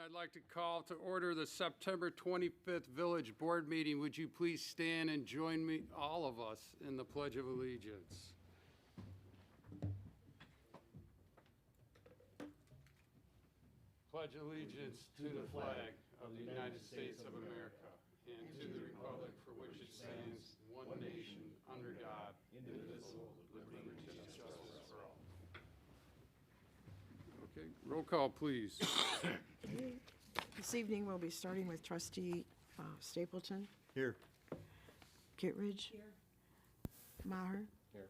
I'd like to call to order the September 25th Village Board meeting. Would you please stand and join me, all of us, in the Pledge of Allegiance? Pledge allegiance to the flag of the United States of America and to the republic for which it stands, one nation, under God, indivisible, with liberty and justice for all. Okay, roll call, please. This evening, we'll be starting with Trustee Stapleton. Here. Kittredge. Here. Maher. Here.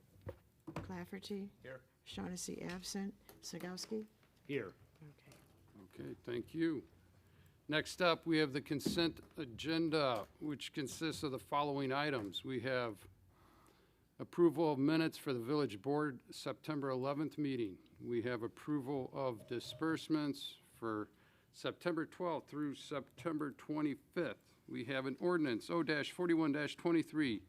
Clafferty. Here. Shaughnessy absent. Snagowski. Here. Okay. Okay, thank you. Next up, we have the consent agenda, which consists of the following items. We have approval of minutes for the Village Board September 11th meeting. We have approval of disbursements for September 12th through September 25th. We have an ordinance O-41-23,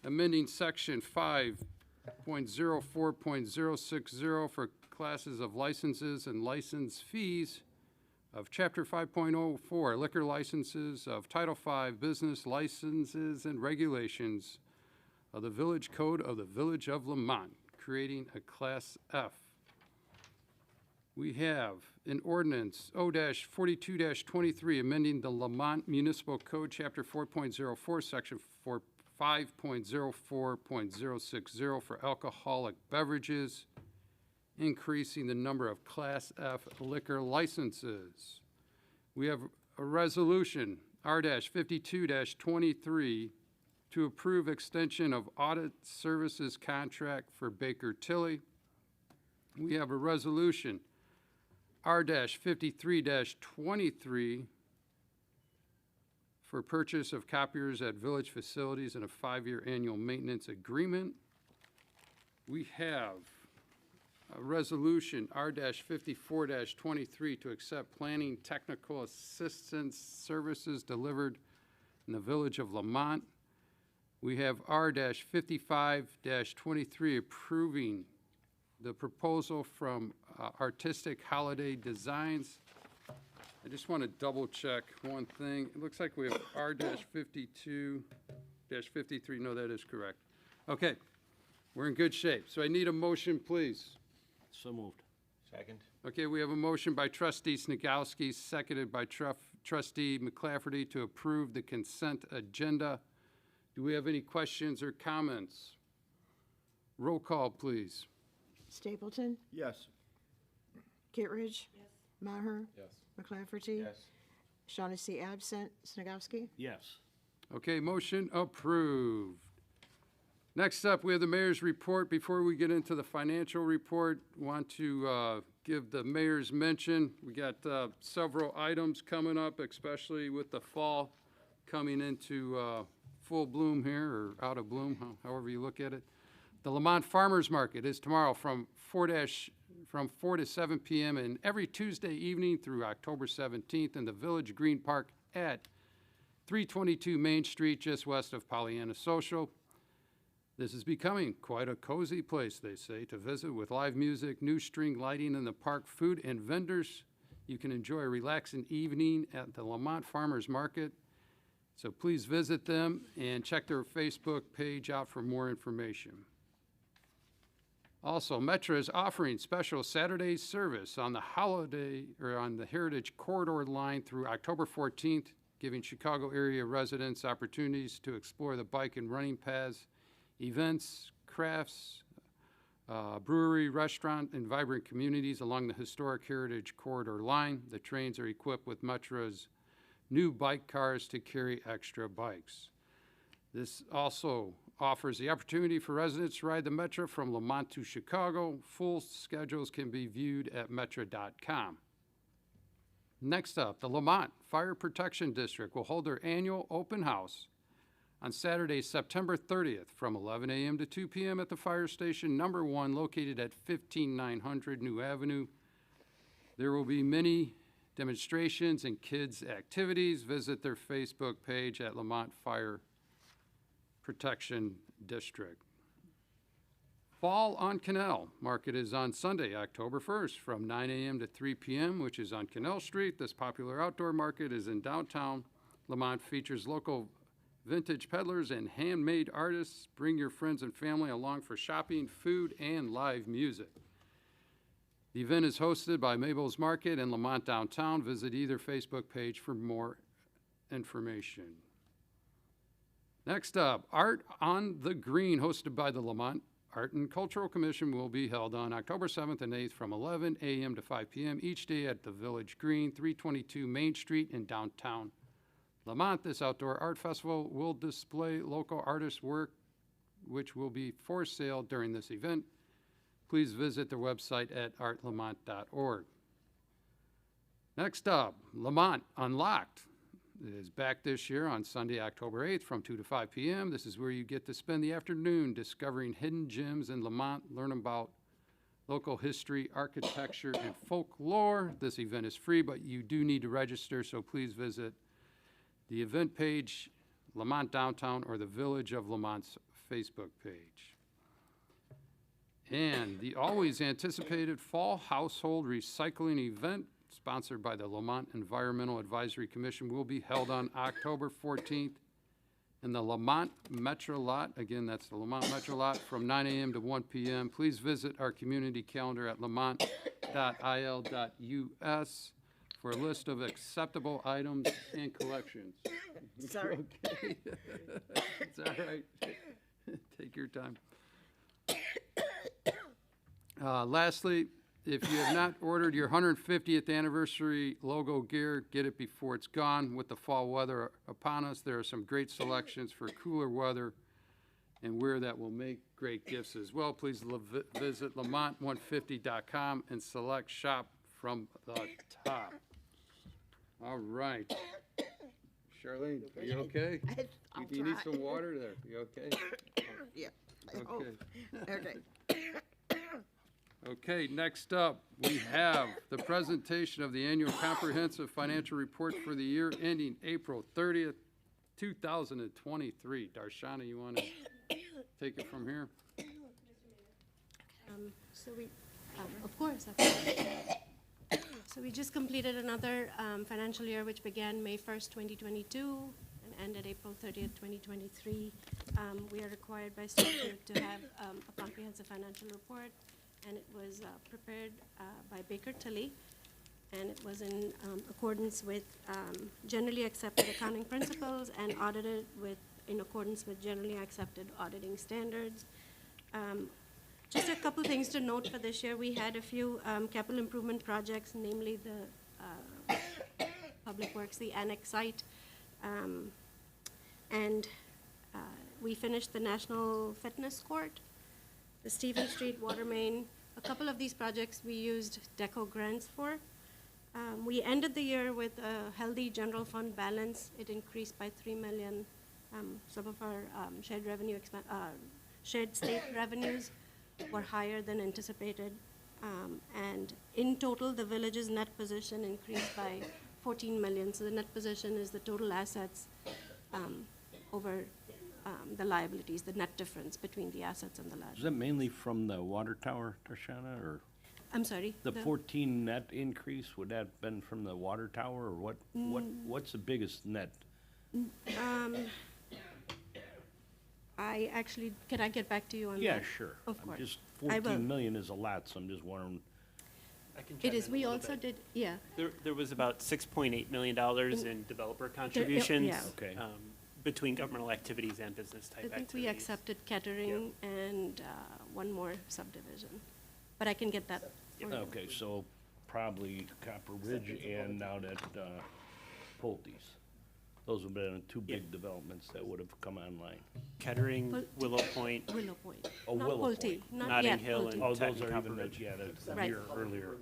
amending section 5.04.060 for classes of licenses and license fees of Chapter 5.04, liquor licenses of Title V, business licenses and regulations of the Village Code of the Village of Lamont, creating a Class F. We have an ordinance O-42-23, amending the Lamont Municipal Code, Chapter 4.04, Section 5.04.060 for alcoholic beverages, increasing the number of Class F liquor licenses. We have a resolution, R-52-23, to approve extension of audit services contract for Baker Tilly. We have a resolution, R-53-23, for purchase of copiers at village facilities and a 5-year annual maintenance agreement. We have a resolution, R-54-23, to accept planning technical assistance services delivered in the Village of Lamont. We have R-55-23, approving the proposal from Artistic Holiday Designs. I just want to double check one thing. It looks like we have R-52-53. No, that is correct. Okay, we're in good shape. So I need a motion, please. So moved. Second. Okay, we have a motion by Trustee Snagowski, seconded by Trustee McClafferty to approve the consent agenda. Do we have any questions or comments? Roll call, please. Stapleton. Yes. Kittredge. Yes. Maher. Yes. McClafferty. Yes. Shaughnessy absent. Snagowski. Yes. Okay, motion approved. Next up, we have the mayor's report. Before we get into the financial report, want to give the mayor's mention. We got several items coming up, especially with the fall coming into full bloom here, or out of bloom, however you look at it. The Lamont Farmers Market is tomorrow from 4 to 7 p.m. and every Tuesday evening through October 17th in the Village Green Park at 322 Main Street, just west of Pollyanna Social. This is becoming quite a cozy place, they say, to visit with live music, new string lighting in the park, food and vendors. You can enjoy a relaxing evening at the Lamont Farmers Market. So please visit them and check their Facebook page out for more information. Also, Metra is offering special Saturday service on the Heritage Corridor line through October 14th, giving Chicago area residents opportunities to explore the bike and running paths, events, crafts, brewery, restaurant, and vibrant communities along the historic Heritage Corridor line. The trains are equipped with Metra's new bike cars to carry extra bikes. This also offers the opportunity for residents to ride the Metra from Lamont to Chicago. Full schedules can be viewed at metra.com. Next up, the Lamont Fire Protection District will hold their annual open house on Saturday, September 30th from 11 a.m. to 2 p.m. at the Fire Station Number 1 located at 15900 New Avenue. There will be many demonstrations and kids' activities. Visit their Facebook page at Lamont Fire Protection District. Fall on Canal Market is on Sunday, October 1st, from 9 a.m. to 3 p.m., which is on Canal Street. This popular outdoor market is in downtown Lamont, features local vintage peddlers and handmade artists. Bring your friends and family along for shopping, food, and live music. The event is hosted by Mabel's Market in Lamont Downtown. Visit either Facebook page for more information. Next up, Art on the Green, hosted by the Lamont Art and Cultural Commission, will be held on October 7th and 8th from 11 a.m. to 5 p.m. each day at the Village Green, 322 Main Street in downtown Lamont. This outdoor art festival will display local artists' work, which will be for sale during this event. Please visit their website at artlamont.org. Next up, Lamont Unlocked is back this year on Sunday, October 8th from 2 to 5 p.m. This is where you get to spend the afternoon discovering hidden gems in Lamont, learn about local history, architecture, and folklore. This event is free, but you do need to register, so please visit the event page, Lamont Downtown, or the Village of Lamont's Facebook page. And the always anticipated Fall Household Recycling event, sponsored by the Lamont Environmental Advisory Commission, will be held on October 14th in the Lamont Metro Lot. Again, that's the Lamont Metro Lot from 9 a.m. to 1 p.m. Please visit our community calendar at lamont.il.us for a list of acceptable items and collections. Sorry. Okay. It's all right. Take your time. Lastly, if you have not ordered your 150th anniversary logo gear, get it before it's gone. With the fall weather upon us, there are some great selections for cooler weather and wear that will make great gifts as well. Please visit lamont150.com and select shop from the top. All right. Charlene, are you okay? I'll Do you need try. some water there? You okay? Yeah. I hope. Okay. Okay. Okay, next up, we have the presentation of the annual comprehensive financial report for the year ending April 30th, 2023. Darshana, you want to take it from here? Of course. Absolutely. So we just completed another financial year, which began May 1st, 2022, and ended April 30th, 2023. We are required by statute to have a comprehensive financial report, and it was prepared by Baker Tilly, and it was in accordance with generally accepted accounting principles and audited in accordance with generally accepted auditing standards. Just a couple things to note for this year. We had a few capital improvement projects, namely the Public Works, the annex site, and we finished the National Fitness Court, the Stephen Street water main. A couple of these projects we used DECO grants for. We ended the year with a healthy general fund balance. It increased by $3 million. Some of our shared state revenues were higher than anticipated. And in total, the village's net position increased by $14 million. So the net position is the total assets over the liabilities, the net difference between the assets and the Is liabilities. that mainly from the water tower, Darshana, or I'm sorry? the 14 net increase, would that have been from the water tower, or what's the biggest net? Can I get back to you on that? Yeah, sure. Of I'm course. just, I will. 14 million is a lot, so I'm just wondering, I can It chime is, in a we little also bit. did, yeah. There was about $6.8 million in developer contributions. yeah. Okay. Between governmental activities and business type I activities. think we accepted Kettering and one more subdivision, but I can get that for you. okay, so probably Copper Ridge and now that Pulte's. Those would have been two big developments that would have come online. Kettering, Pul- Willow Point, Willow Point. Oh, Not Willow Pulte, Point. not Notting yet Hill Pulte. and- Oh, Tech those and are Copper even, Ridge. yeah, that's a Right. year earlier.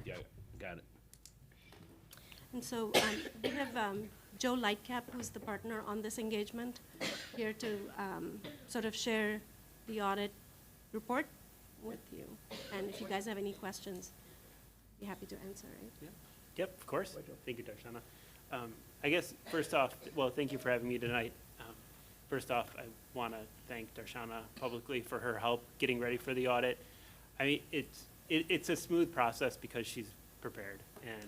Yeah, got it. And so we have Joe Lightcap, who's the partner on this engagement, here to sort of share the audit report with you. And if you guys have any questions, be happy to answer, right? Yep, of course. Thank you, Darshana. I guess, first off, well, thank you for having me tonight. First off, I want to thank Darshana publicly for her help getting ready for the audit. I mean, it's a smooth process because she's prepared, and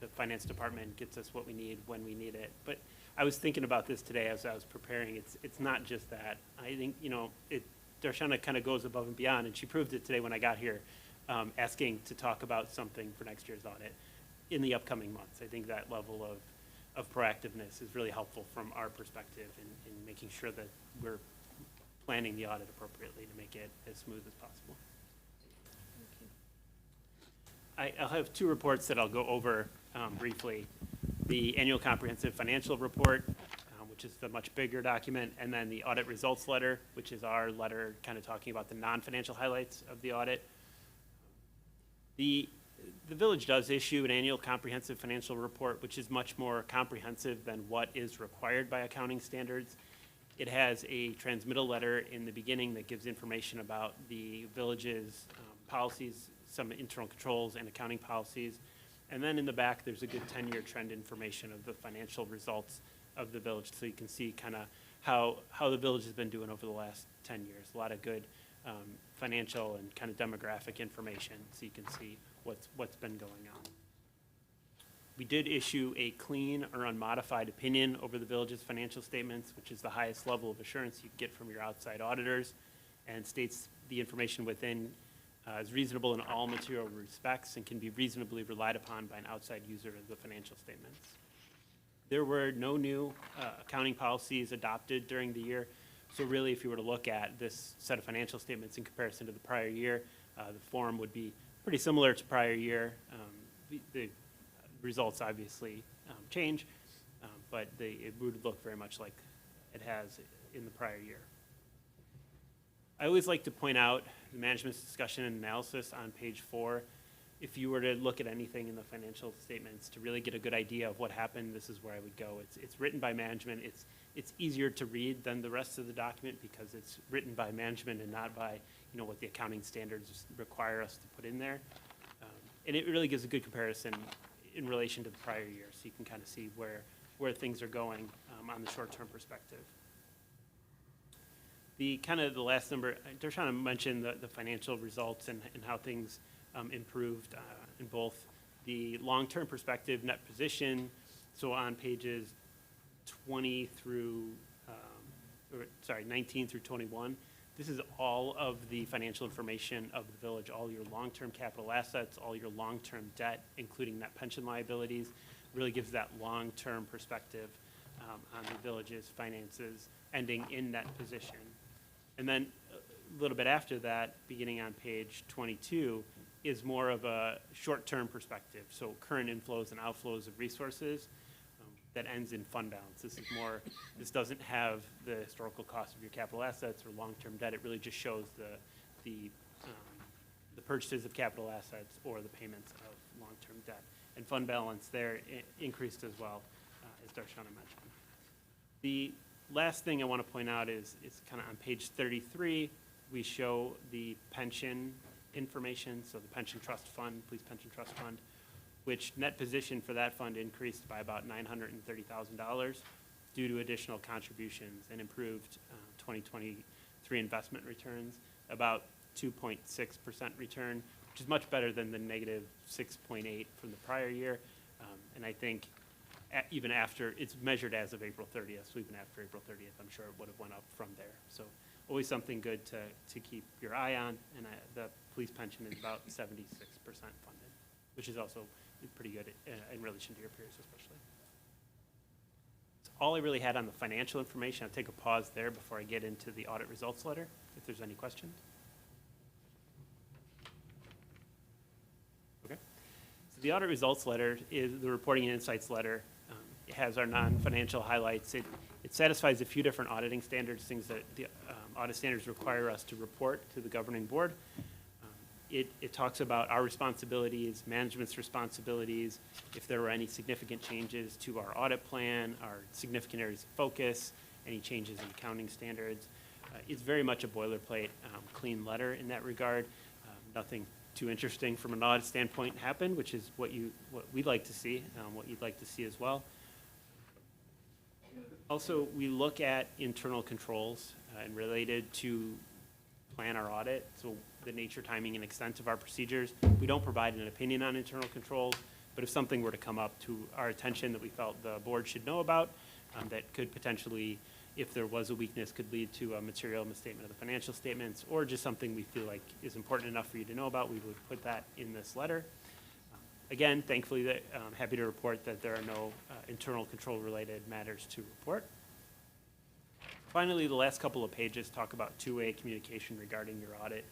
the finance department gets us what we need when we need it. But I was thinking about this today as I was preparing. It's not just that. I think, Darshana kind of goes above and beyond, and she proved it today when I got here, asking to talk about something for next year's audit in the upcoming months. I think that level of proactiveness is really helpful from our perspective in making sure that we're planning the audit appropriately to make it as smooth as possible. I'll have two reports that I'll go over briefly. The annual comprehensive financial report, which is the much bigger document, and then the audit results letter, which is our letter kind of talking about the non-financial highlights of the audit. The village does issue an annual comprehensive financial report, which is much more comprehensive than what is required by accounting standards. It has a transmittal letter in the beginning that gives information about the village's policies, some internal controls and accounting policies. And then in the back, there's a good 10-year trend information of the financial results of the village, so you can see kind of how the village has been doing over the last 10 years. A lot of good financial and kind of demographic information, so you can see what's been going on. We did issue a clean or unmodified opinion over the village's financial statements, which is the highest level of assurance you get from your outside auditors, and states the information within is reasonable in all material respects and can be reasonably relied upon by an outside user of the financial statements. There were no new accounting policies adopted during the year, so really if you were to look at this set of financial statements in comparison to the prior year, the form would be pretty similar to prior year. The results obviously change, but it would look very much like it has in the prior year. I always like to point out the management's discussion and analysis on page 4. If you were to look at anything in the financial statements to really get a good idea of what happened, this is where I would go. It's written by management. It's easier to read than the rest of the document because it's written by management and not by what the accounting standards require us to put in there. And it really gives a good comparison in relation to the prior year, so you can kind of see where things are going on the short-term perspective. The last number, Darshana mentioned the financial results and how things improved in both the long-term perspective net position, so on pages 19 through 21. This is all of the financial information of the village, all your long-term capital assets, all your long-term debt, including net pension liabilities. Really gives that long-term perspective on the village's finances ending in net position. And then a little bit after that, beginning on page 22, is more of a short-term perspective. So current inflows and outflows of resources that ends in fund balance. This doesn't have the historical cost of your capital assets or long-term debt. It really just shows the purchases of capital assets or the payments of long-term debt. And fund balance there increased as well, as Darshana mentioned. The last thing I want to point out is kind of on page 33, we show the pension information, so the pension trust fund, police pension trust fund, which net position for that fund increased by about $930,000 due to additional contributions and improved 2023 investment returns, about 2.6% return, which is much better than the negative 6.8 from the prior year. And I think even after, it's measured as of April 30th, so even after April 30th, I'm sure it would have went up from there. So always something good to keep your eye on, and the police pension is about 76% funded, which is also pretty good in relation to your peers especially. That's all I really had on the financial information. I'll take a pause there before I get into the audit results letter, if there's any questions. Okay. So the audit results letter is the reporting and insights letter. It has our non-financial highlights. It satisfies a few different auditing standards, things that the audit standards require us to report to the governing board. It talks about our responsibilities, management's responsibilities, if there were any significant changes to our audit plan, our significant areas of focus, any changes in accounting standards. It's very much a boilerplate, clean letter in that regard. Nothing too interesting from an audit standpoint happened, which is what we'd like to see, what you'd like to see as well. Also, we look at internal controls and related to plan our audit, so the nature, timing, and extent of our procedures. We don't provide an opinion on internal controls, but if something were to come up to our attention that we felt the board should know about, that could potentially, if there was a weakness, could lead to a material misstatement of the financial statements, or just something we feel like is important enough for you to know about, we would put that in this letter. Again, thankfully, I'm happy to report that there are no internal control-related matters to report. Finally, the last couple of pages talk about two-way communication regarding your audit.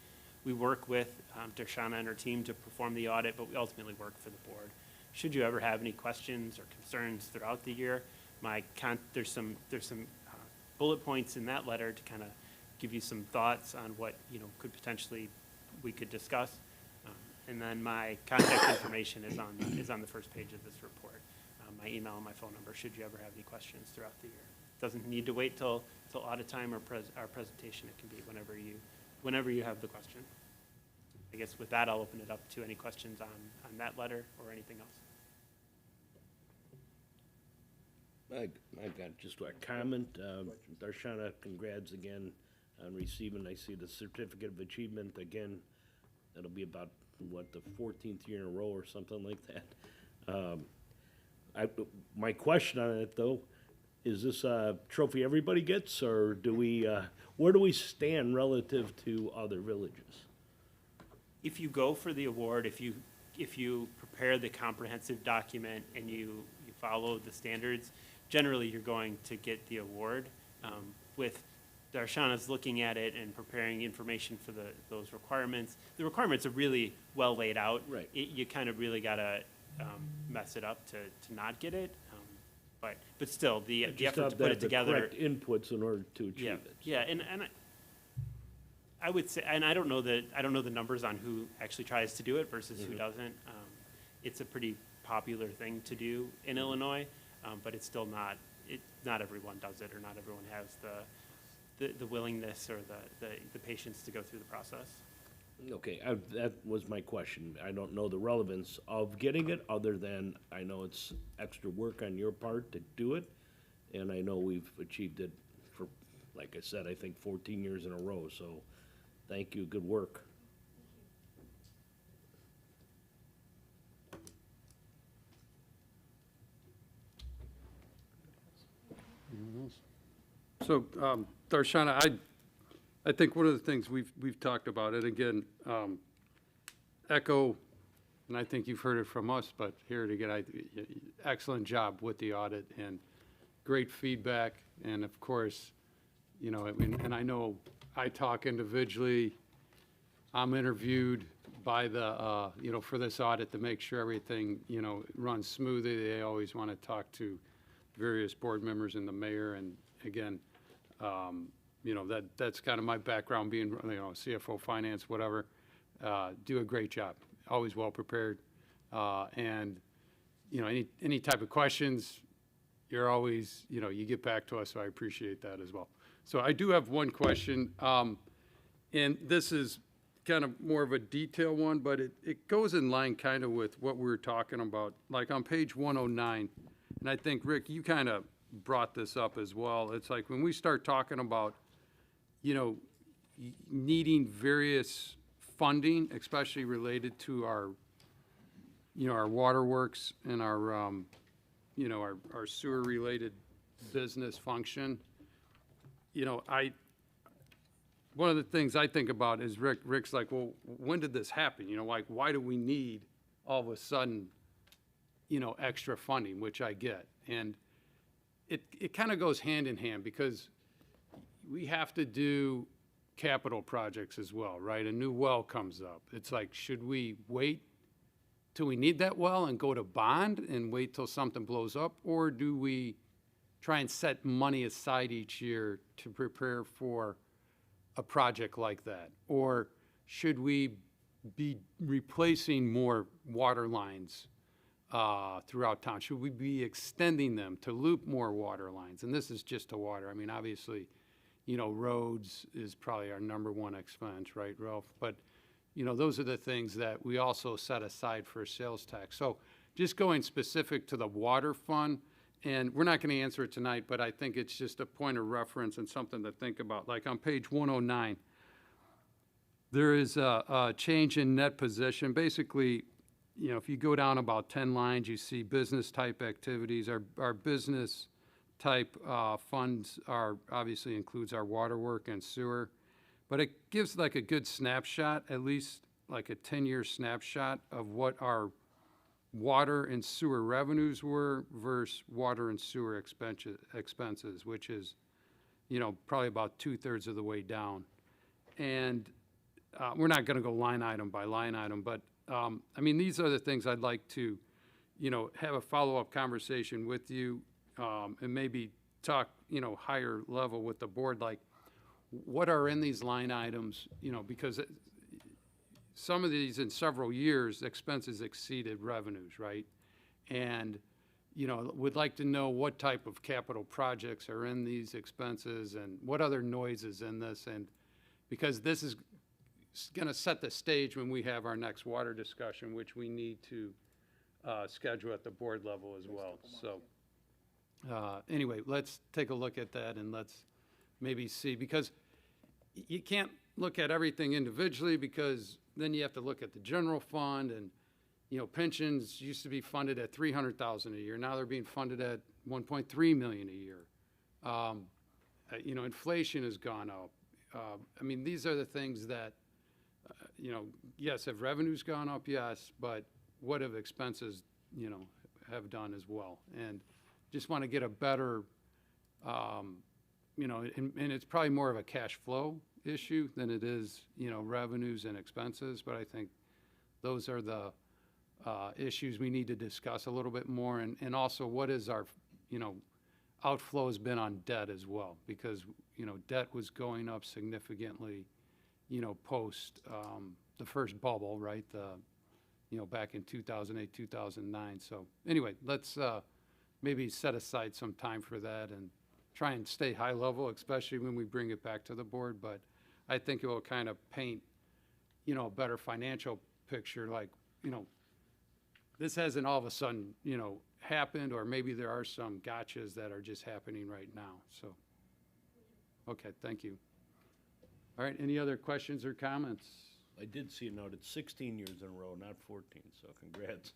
We work with Darshana and her team to perform the audit, but we ultimately work for the board. Should you ever have any questions or concerns throughout the year, there's some bullet points in that letter to kind of give you some thoughts on what could potentially we could discuss. And then my contact information is on the first page of this report. My email and my phone number, should you ever have any questions throughout the year. Doesn't need to wait till audit time or our presentation. It can be whenever you have the question. I guess with that, I'll open it up to any questions on that letter or anything else. I got just a comment. Darshana, congrats again on receiving, I see the certificate of achievement again. That'll be about, what, the 14th year in a row or something like that. My question on it, though, is this a trophy everybody gets, or where do we stand relative to other villages? If you go for the award, if you prepare the comprehensive document and you follow the standards, generally you're going to get the award. With Darshana's looking at it and preparing information for those requirements, the requirements are really well laid out. Right. You kind of really gotta mess it up to not get it. But still, the effort to put it together. Correct inputs in order to achieve it. Yeah, and I would say, and I don't know the numbers on who actually tries to do it versus who doesn't. It's a pretty popular thing to do in Illinois, but it's still not everyone does it, or not everyone has the willingness or the patience to go through the process. Okay, that was my question. I don't know the relevance of getting it, other than I know it's extra work on your part to do it, and I know we've achieved it for, like I said, I think 14 years in a row, so thank you, good work. So, Darshana, I think one of the things we've talked about, and again, echo, and I think you've heard it from us, but hear it again, excellent job with the audit and great feedback. And of course, and I know I talk individually, I'm interviewed by the, for this audit to make sure everything, runs smoothly. They always want to talk to various board members and the mayor. And again, that's kind of my background, being, CFO, finance, whatever. Do a great job, always well prepared. And, any type of questions, you're always, you get back to us, so I appreciate that as well. So I do have one question, and this is kind of more of a detail one, but it goes in line kind of with what we were talking about, like on page 109, and I think, Rick, you kind of brought this up as well. It's like when we start talking about, needing various funding, especially related to our, our waterworks and our, our sewer-related business function. One of the things I think about is Rick's like, well, when did this happen? Like, why do we need all of a sudden, extra funding, which I get. And it kind of goes hand in hand, because we have to do capital projects as well, right? A new well comes up. It's like, should we wait till we need that well and go to bond and wait till something blows up? Or do we try and set money aside each year to prepare for a project like that? Or should we be replacing more water lines throughout town? Should we be extending them to loop more water lines? And this is just to water. I mean, obviously, roads is probably our number one expense, right, Ralph? But, those are the things that we also set aside for sales tax. So just going specific to the water fund, And we're not going to answer it tonight, but I think it's just a point of reference and something to think about. Like on page 109, there is a change in net position. Basically, you know, if you go down about 10 lines, you see business-type activities. Our business-type funds are, obviously includes our water work and sewer. But it gives like a good snapshot, at least like a 10-year snapshot of what our water and sewer revenues were versus water and sewer expenses, which is, you know, probably about 2/3 of the way down. And we're not going to go line item by line item, but I mean, these are the things I'd like to, you know, have a follow-up conversation with you and maybe talk, you know, higher level with the board, like what are in these line items, you know, because some of these in several years, expenses exceeded revenues, right? And, you know, would like to know what type of capital projects are in these expenses and what other noise is in this. And because this is going to set the stage when we have our next water discussion, which we need to schedule at the board level as well. So anyway, let's take a look at that and let's maybe see, because you can't look at everything individually, because then you have to look at the general fund, and, you know, pensions used to be funded at $300,000 a year. Now they're being funded at $1.3 million a year. You know, inflation has gone up. I mean, these are the things that, you know, yes, have revenues gone up? Yes, but what have expenses, you know, have done as well? And just want to get a better, you know, and it's probably more of a cash flow issue than it is, you know, revenues and expenses. But I think those are the issues we need to discuss a little bit more. And also, what is our, you know, outflow has been on debt as well, because, you know, debt was going up significantly, you know, post the first bubble, right? You know, back in 2008, 2009. So anyway, let's maybe set aside some time for that and try and stay high level, especially when we bring it back to the board. But I think it will kind of paint, you know, a better financial picture. Like, you know, this hasn't all of a sudden, you know, happened, or maybe there are some gotchas that are just happening right now. So, okay, thank you. All right, any other questions or comments? I did see a note, it's 16 years in a row, not 14, so congrats.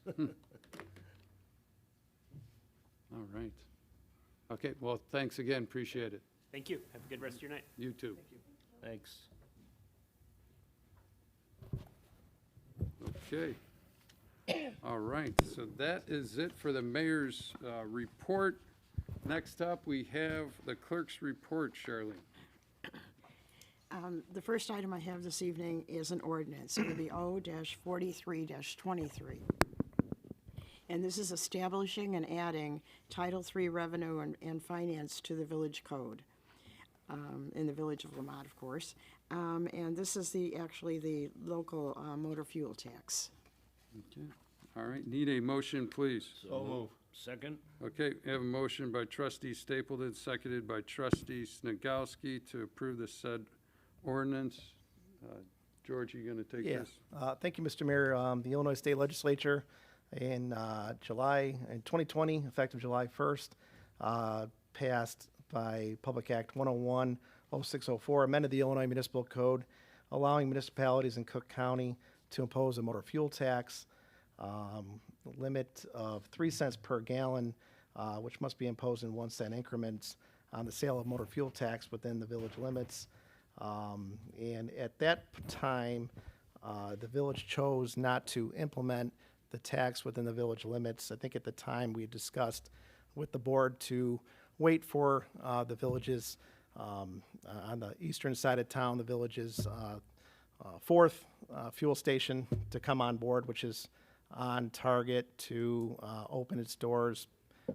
All right. Okay, well, thanks again, appreciate it. Thank you. Have a good rest of your night. You too. Thanks. Okay. All right, so that is it for the mayor's report. Next up, we have the clerk's report, Charlene. The first item I have this evening is an ordinance. It would be O-43-23. And this is establishing and adding Title III revenue and finance to the village code, in the village of Lamont, of course. And this is actually the local motor fuel tax. Okay. All right, need a motion, please. So move. Second? Okay, we have a motion by trustee Stapleton, seconded by trustee Snagowski to approve the said ordinance. George, you going to take Yeah. this? Thank you, Mr. Mayor. The Illinois State Legislature in July, in 2020, effective July 1st, passed by Public Act 101-0604, amended the Illinois Municipal Code, allowing municipalities in Cook County to impose a motor fuel tax, limit of 3 cents per gallon, which must be imposed in 1 cent increments on the sale of motor fuel tax within the village limits. And at that time, the village chose not to implement the tax within the village limits. I think at the time we discussed with the board to wait for the villages on the eastern side of town, the village's fourth fuel station to come on board, which is on target to open its doors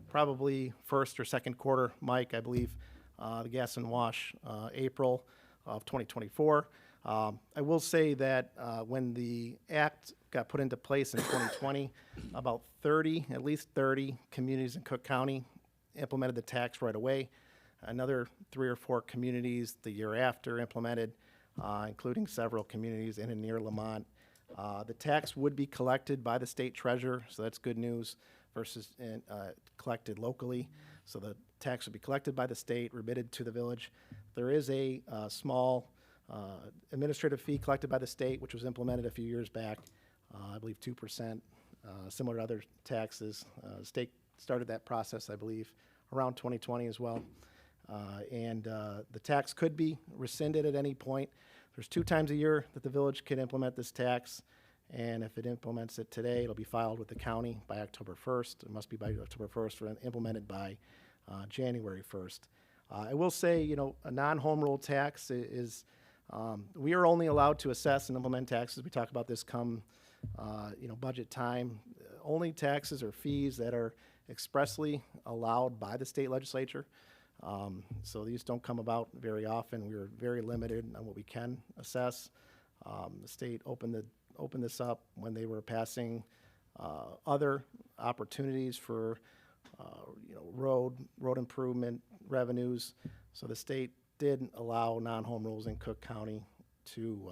probably first or second quarter, Mike, I believe, the Gas and Wash, April of 2024. I will say that when the act got put into place in 2020, about 30, at least 30 communities in Cook County implemented the tax right away. Another 3 or 4 communities the year after implemented, including several communities in and near Lamont. The tax would be collected by the state treasurer, so that's good news. versus collected locally. So the tax would be collected by the state, remitted to the village. There is a small administrative fee collected by the state, which was implemented a few years back, I believe 2%, similar to other taxes. The state started that process, I believe, around 2020 as well. The tax could be rescinded at any point. There's 2 times a year that the village can implement this tax, and if it implements it today, it'll be filed with the county by October 1st. It must be by October 1st, and implemented by January 1st. I will say, you know, a non-home rule tax is, we are only allowed to assess and implement taxes. We talk about this come, you know, budget time. Only taxes or fees that are expressly allowed by the state legislature. So these don't come about very often. We're very limited on what we can assess. The state opened this up when they were passing other opportunities for you know, road improvement revenues. So the state did allow non-home rules in Cook County to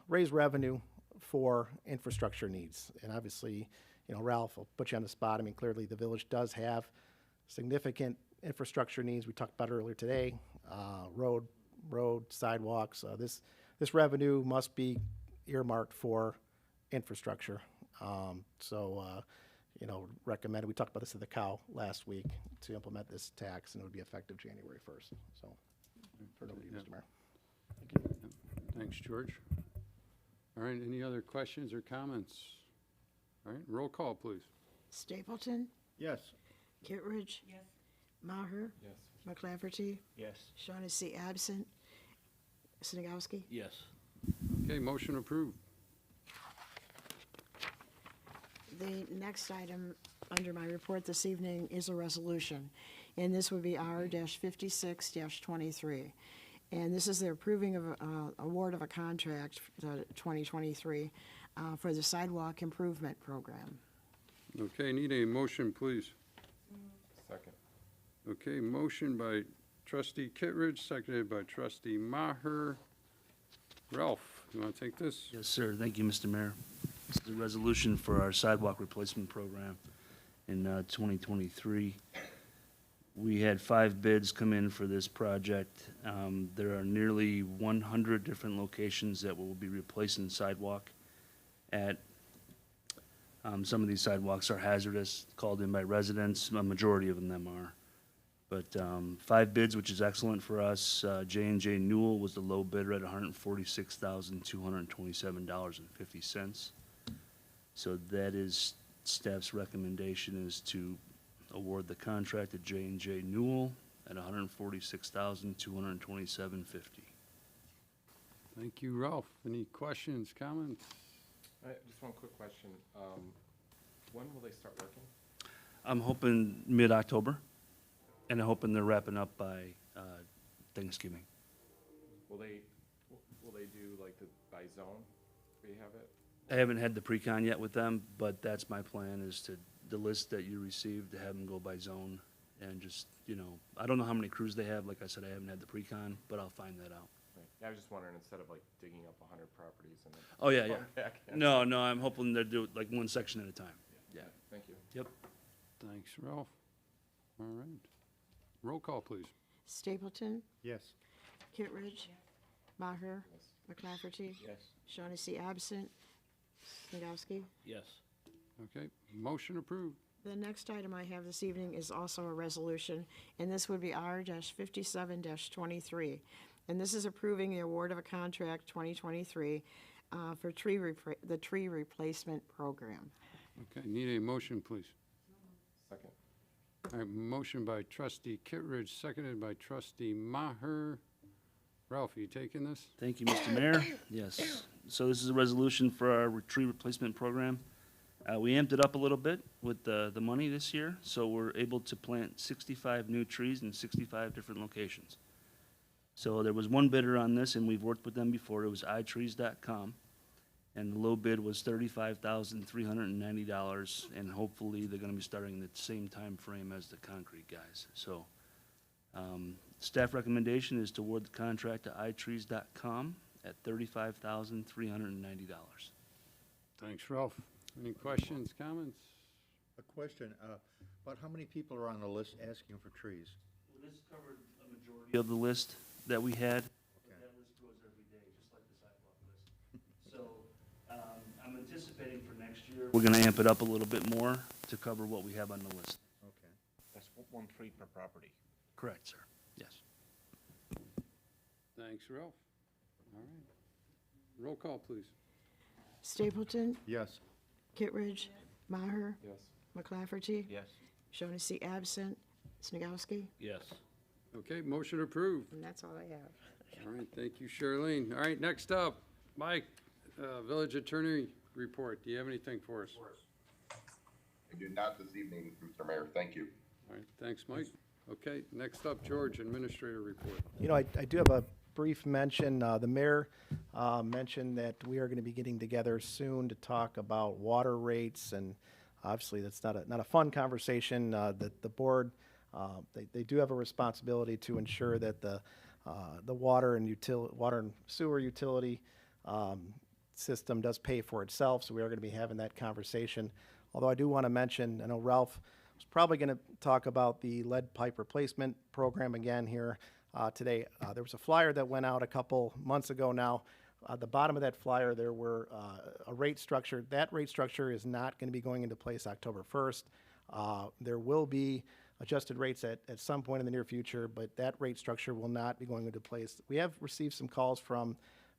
raise revenue for infrastructure needs. And obviously, you know, Ralph, I'll put you on the spot. I mean, clearly the village does have significant infrastructure needs. We talked about earlier today, road, sidewalks. This revenue must be earmarked for infrastructure. You know, recommended, we talked about this at the COW last week, to implement this tax, and it would be effective January 1st. So, turn it over to you, Mr. Mayor. Thanks, George. All right, any other questions or comments? All right, roll call, please. Stapleton, Yes. Kittredge. Maher, Yes. McClafferty, Yes. Shaughnessy absent, Snegowski. Yes. Okay, motion approved. The next item under my report this evening is a resolution, and this would be R-56-23. And this is the approving of award of a contract for 2023 for the sidewalk improvement program. Okay, need a motion, please. Second. Okay, motion by trustee Kittredge, seconded by trustee Maher. Ralph, you want to take this? Yes, sir. Thank you, Mr. Mayor. This is a resolution for our sidewalk replacement program in 2023. We had 5 bids come in for this project. There are nearly 100 different locations that will be replacing sidewalk at. Some of these sidewalks are hazardous, called in by residents. A majority of them are. But 5 bids, which is excellent for us. J&J Newell was the low bidder at $146,227.50. So that is staff's recommendation, is to award the contract to J&J Newell at $146,227.50. Thank you, Ralph. Any questions, comments? Just one quick question. When will they start working? I'm hoping mid-October, and I'm hoping they're wrapping up by Thanksgiving. Will they do like by zone? We have it? I haven't had the pre-con yet with them, but that's my plan, is to, the list that you received, to have them go by zone, and just, you know, I don't know how many crews they have. Like I said, I haven't had the pre-con, but I'll find that out. Right. I was just wondering, instead of like digging up 100 properties and then. Oh, yeah, yeah. going back in. No, I'm hoping they'll do it like one section at a time. Yeah. Thank you. Yep. Thanks, Ralph. All right. Roll call, please. Stapleton, Yes. Kittredge, Maher, McClafferty, Yes. Shaughnessy absent, Snegowski. Yes. Okay, motion approved. The next item I have this evening is also a resolution, and this would be R-57-23. And this is approving the award of a contract 2023 for the tree replacement program. Okay, need a motion, please. Second. All right, motion by trustee Kittredge, seconded by trustee Maher. Ralph, are you taking this? Thank you, Mr. Mayor. Yes. So this is a resolution for our tree replacement program. We amped it up a little bit with the money this year, so we're able to plant 65 new trees in 65 different locations. So there was one bidder on this, and we've worked with them before. It was iTrees.com, and the low bid was $35,390, and hopefully they're going to be starting the same time frame as the concrete guys. So staff recommendation is to award the contract to iTrees.com at $35,390. Thanks, Ralph. Any questions, comments? A question, about how many people are on the list asking for trees? Well, this covered a majority of the list that we had. But that list grows every day, just like the sidewalk list. So, I'm anticipating for next year, we're gonna amp it up a little bit more to cover what we have on the list. Okay. That's one tree per property. Correct, sir. Yes. Thanks, Ralph. All right. Roll call, please. Stapleton, Yes. Kittredge, Maher, Yes. McClafferty, Yes. Shaughnessy absent, Snagowski, Yes. Okay, motion approved. and that's all I have. All right, thank you, Charlene. All right, next up, Mike, Village Attorney Report. Do you have anything for us? I do not this evening, Mr. Mayor. Thank you. All right, thanks, Mike. Okay, next up, George, Administrator Report. You know, I do have a brief mention. The mayor mentioned that we are going to be getting together soon to talk about water rates, and obviously that's not a fun conversation. That the board, they do have a responsibility to ensure that the water and sewer utility system does pay for itself. So we are going to be having that conversation. Although I do want to mention, I know Ralph was probably going to talk about the lead pipe replacement program again here today. There was a flyer that went out a couple months ago now. At the bottom of that flyer, there were a rate structure. That rate structure is not going to be going into place October 1st. There will be adjusted rates at some point in the near future, but that rate structure will not be going into place. We have received some calls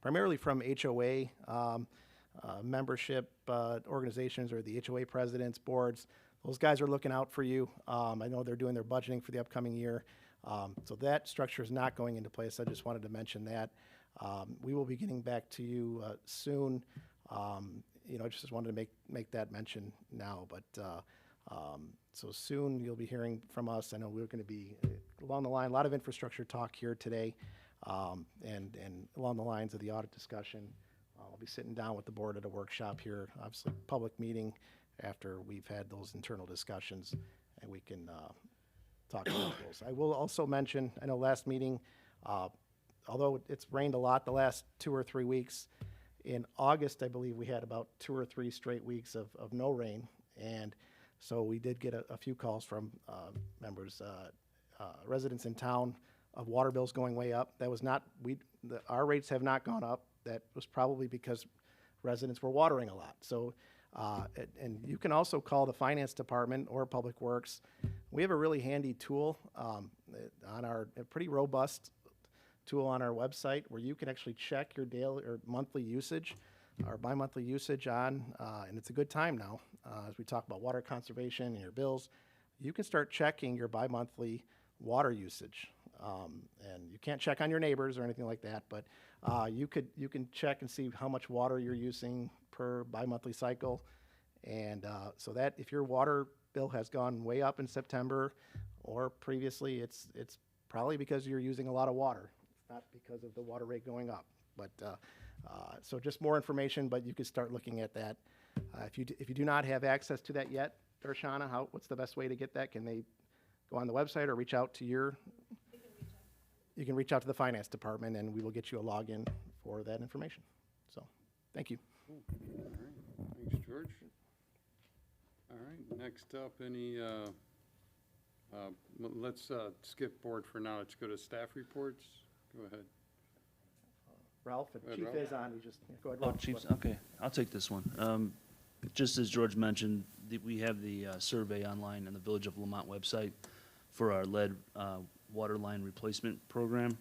primarily from HOA membership organizations or the HOA presidents, boards. Those guys are looking out for you. I know they're doing their budgeting for the upcoming year. So that structure is not going into place. I just wanted to mention that. We will be getting back to you soon. You know, just wanted to make that mention now. But so soon you'll be hearing from us. I know we're going to be along the line, a lot of infrastructure talk here today, and along the lines of the audit discussion. I'll be sitting down with the board at a workshop here, obviously public meeting after we've had those internal discussions, and we can talk about those. I will also mention, I know last meeting, although it's rained a lot the last 2 or 3 weeks, in August, I believe we had about 2 or 3 straight weeks of no rain. And so we did get a few calls from members, residents in town of water bills going way up. That was not, our rates have not gone up. That was probably because residents were watering a lot. So, and you can also call the finance department or Public Works. We have a really handy tool on a pretty robust tool on our website where you can actually check your daily or monthly usage or bi-monthly usage on, and it's a good time now as we talk about water conservation and your bills. You can start checking your bi-monthly water usage. And you can't check on your neighbors or anything like that, but you can check and see how much water you're using per bi-monthly cycle. And so that if your water bill has gone way up in September or previously, it's probably because you're using a lot of water. It's not because of the water rate going up. But so just more information, but you could start looking at that. If you do not have access to that yet, Darshana, what's the best way to get that? Can they go on the website or reach out to your? You can reach out to the finance department, and we will get you a login for that information. So, thank you. Cool. All right, thanks, George. All right, next up, let's skip board for now. Let's go to staff reports. Go ahead. Ralph, Go ahead, Chief Ralph. is on. You just go ahead. Oh, Ralph. Chiefs, okay, I'll take this one. Just as George mentioned, we have the survey online on the Village of Lamont website for our lead water line replacement program.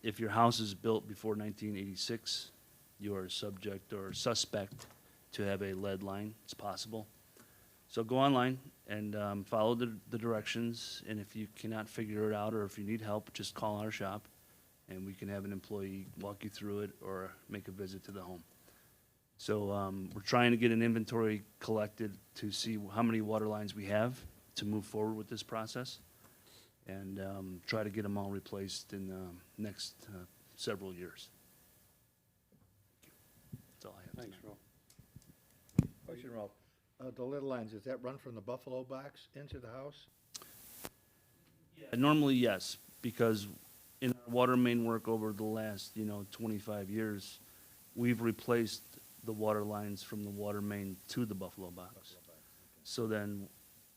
If your house is built before 1986, you are subject or suspect to have a lead line. It's possible. So go online and follow the directions, and if you cannot figure it out or if you need help, just call our shop, and we can have an employee walk you through it or make a visit to the home. So we're trying to get an inventory collected to see how many water lines we have to move forward with this process, and try to get them all replaced in the next several years. That's all I have Thanks, tonight. Ralph. Question, Ralph. The lead lines, does that run from the Buffalo box into the house? Normally, yes, because in our water main work over the last, 25 years, we've replaced the water lines from the water main to the Buffalo box. So then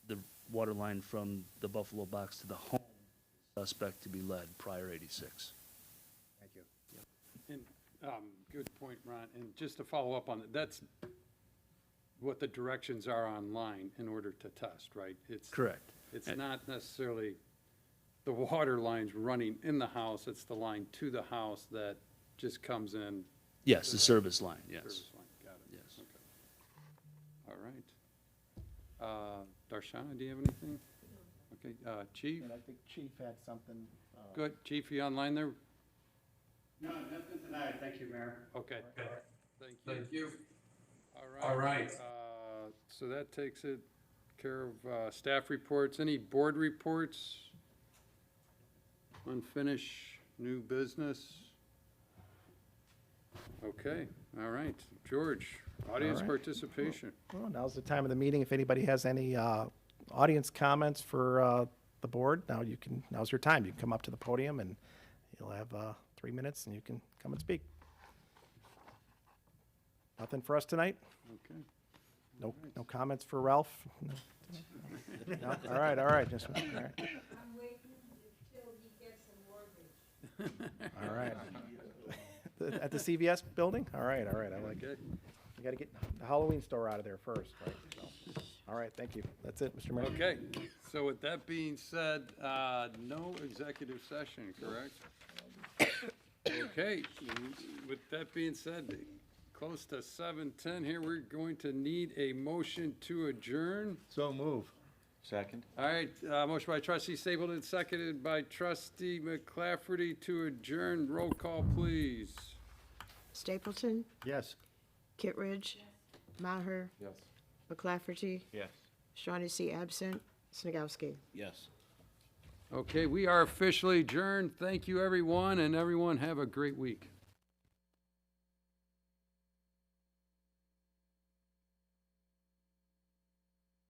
the water line from the Buffalo box to the home, suspect to be lead prior 86. Thank you. And, good point, Ron, and just to follow up on it, that's what the directions are online in order to test, right? It's Correct. It's not necessarily the water lines running in the house, it's the line to the house that just comes in. Yes, the service line, yes. Service line, got it. Yes. Okay. All right. Darshana, do you have anything? Okay, Chief? And I think Chief had something. Good. Chief, you online there? No, nothing tonight. Thank you, Mayor. Okay. Thank you. Thank you. All right. So that takes it care of staff reports. Any board reports? Unfinished new business? Okay, all right. George, audience All right. participation. Well, now's the time of the meeting. If anybody has any audience comments for the board, now's your time. You can come up to the podium and you'll have 3 minutes and you can come and speak. Nothing for us tonight? Okay. No comments for Ralph? No? No? All right. Just, all right. I'm waiting until he gets a mortgage. All right. At the CVS building? All right, I like it. Okay. You gotta get the Halloween store out of there first, right? So, all right, thank you. That's it, Mr. Mayor. Okay, so with that being said, no executive session, correct? Okay, with that being said, close to 7:10 here, we're going to need a motion to adjourn. So move. Second. All right, motion by trustee Stapleton, seconded by trustee McClafferty to adjourn. Roll call, please. Stapleton, Yes. Kittredge, Maher, Yes. McClafferty, Yes. Shaughnessy absent, Snagowski. Yes. Okay, we are officially adjourned. Thank you, everyone, and everyone have a great week.